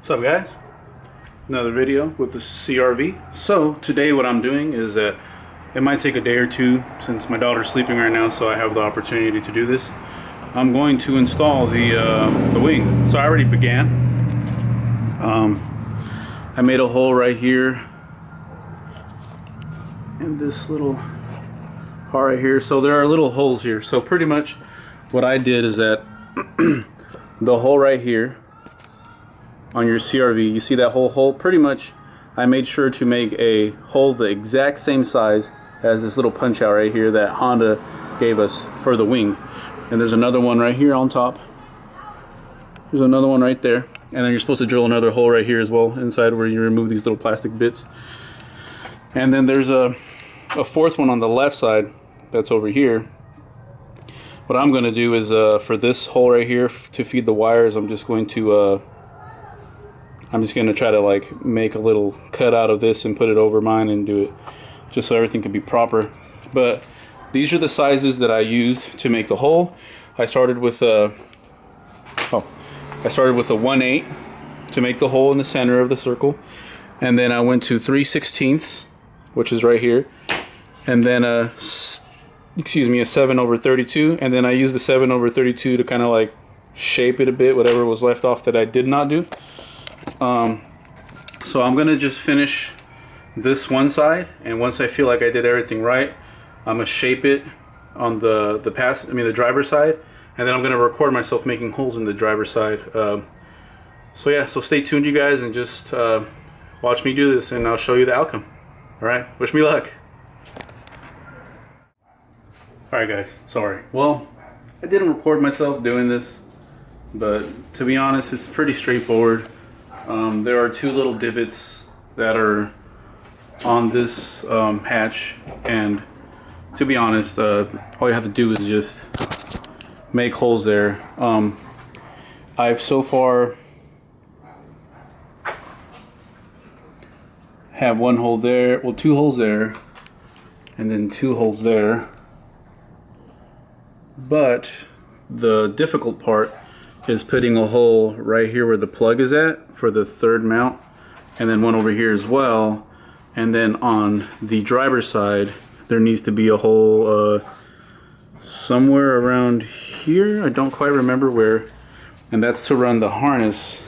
What's up, guys? Another video with the CRV. So today what I'm doing is that it might take a day or two since my daughter's sleeping right now, so I have the opportunity to do this. I'm going to install the wing. So I already began. I made a hole right here in this little part right here. So there are little holes here. So pretty much what I did is that the hole right here on your CRV, you see that whole hole? Pretty much I made sure to make a hole the exact same size as this little punch out right here that Honda gave us for the wing. And there's another one right here on top. There's another one right there. And then you're supposed to drill another hole right here as well inside where you remove these little plastic bits. And then there's a fourth one on the left side that's over here. What I'm going to do is for this hole right here to feed the wires, I'm just going to try to like make a little cut out of this and put it over mine and do it just so everything can be proper. But these are the sizes that I used to make the hole. I started with a 1/8 to make the hole in the center of the circle, and then I went to 3/16, which is right here, and then a 7/32, and then I used the 7/32 to kind of like shape it a bit, whatever was left off that I did not do. So I'm gonna just finish this one side, and once I feel like I did everything right, I'm gonna shape it on the driver's side, and then I'm gonna record myself making holes in the driver's side. So yeah, so stay tuned, you guys, and just watch me do this, and I'll show you the outcome. All right, wish me luck. All right, guys. Sorry. Well, I didn't record myself doing this, but to be honest, it's pretty straightforward. There are two little divots that are on this hatch, and to be honest, all you have to do is just make holes there. I've so far have one hole there, well, two holes there, and then two holes there. But the difficult part is putting a hole right here where the plug is at for the third mount, and then one over here as well. And then on the driver's side, there needs to be a hole somewhere around here. I don't quite remember where, and that's to run the harness,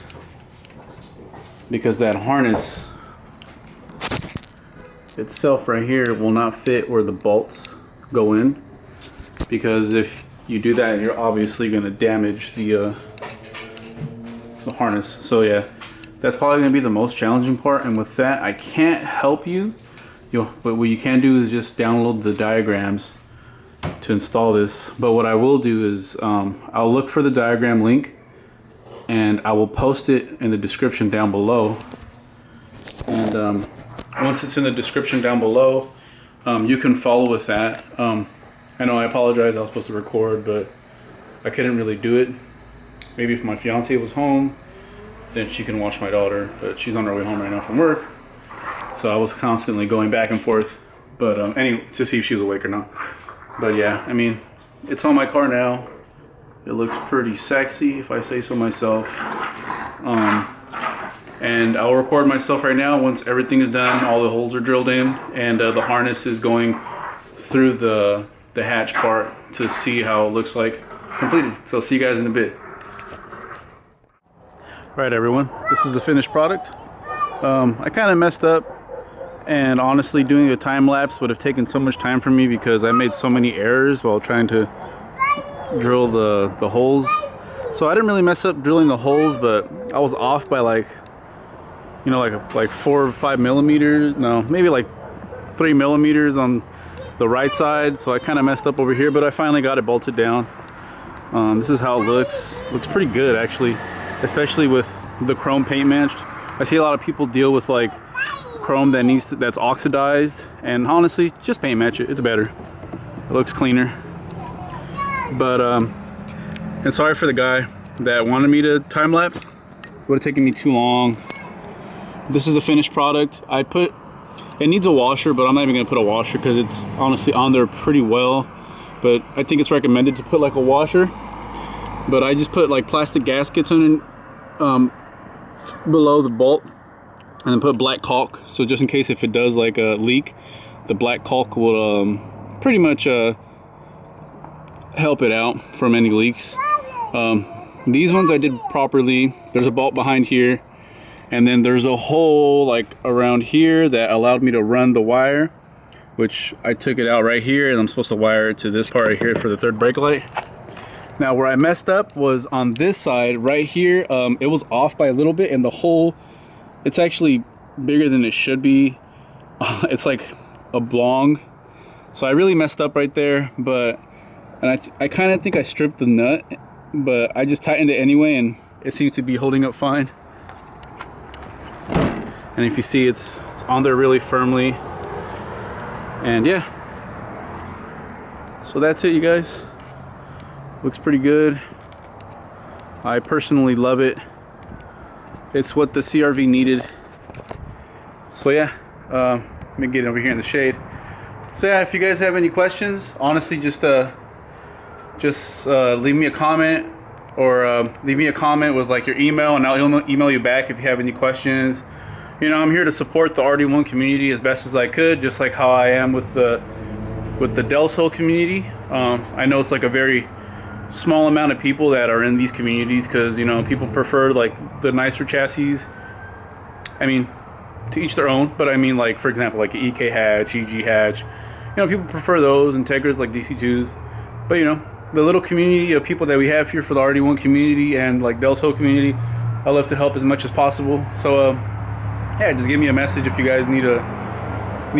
because that harness itself right here will not fit where the bolts go in, because if you do that, you're obviously going to damage the harness. So yeah, that's probably going to be the most challenging part, and with that I can't help you. But what you can do is just download the diagrams to install this. But what I will do is I'll look for the diagram link, and I will post it in the description down below. And once it's in the description down below, you can follow with that. I know, I apologize, I was supposed to record, but I couldn't really do it. Maybe if my fiance was home, then she can watch my daughter, but she's on her way home right now from work. So I was constantly going back and forth, but anyway, to see if she was awake or not. But yeah, I mean, it's on my car now. It looks pretty sexy, if I say so myself. And I'll record myself right now once everything is done, all the holes are drilled in, and the harness is going through the hatch part to see how it looks like completed. So see you guys in a bit. Alright everyone, this is the finished product. I kind of messed up, and honestly doing a time lapse would have taken so much time from me because I made so many errors while trying to drill the holes. So I didn't really mess up drilling the holes, but I was off by like 4 or 5 millimeters. No, maybe like 3 millimeters on the right side. So I kind of messed up over here, but I finally got it bolted down. This is how it looks. Looks pretty good actually, especially with the chrome paint matched. I see a lot of people deal with like chrome that's oxidized, and honestly, just paint match it. It's better. It looks cleaner. But and sorry for the guy that wanted me to time lapse. It would have taken me too long. This is the finished product. It needs a washer, but I'm not even gonna put a washer because it's honestly on there pretty well. But I think it's recommended to put like a washer. But I just put like plastic gaskets below the bolt, and then put black caulk, so just in case if it does like a leak, the black caulk will pretty much help it out from any leaks. These ones I did properly. There's a bolt behind here, and then there's a hole like around here that allowed me to run the wire, which I took it out right here, and I'm supposed to wire it to this part right here for the third brake light. Now where I messed up was on this side right here. It was off by a little bit, and the hole, it's actually bigger than it should be. It's like oblong, so I really messed up right there. But I kind of think I stripped the nut, but I just tightened it anyway, and it seems to be holding up fine. And if you see, it's on there really firmly. And yeah, so that's it, you guys. Looks pretty good. I personally love it. It's what the CRV needed. So yeah, let me get over here in the shade. So yeah, if you guys have any questions, honestly, just leave me a comment, or leave me a comment with like your email, and I'll email you back if you have any questions. You know, I'm here to support the Rd1 community as best as I could, just like how I am with the Del Sol community. I know it's like a very small amount of people that are in these communities, because you know, people prefer like the nicer chassis. I mean, to each their own, but I mean, like for example, like EK hatch, EG hatch, you know, people prefer those, Integras like DC2s. But you know, the little community of people that we have here for the Rd1 community and like Del Sol community, I love to help as much as possible. So yeah, just give me a message if you guys need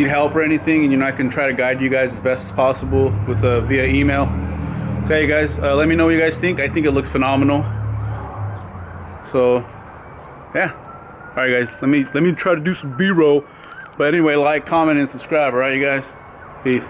help or anything, and you know, I can try to guide you guys as best as possible with via email. So hey guys, let me know what you guys think. I think it looks phenomenal. So yeah, all right guys, let me try to do some B-roll. But anyway, like, comment, and subscribe. All right, you guys, peace.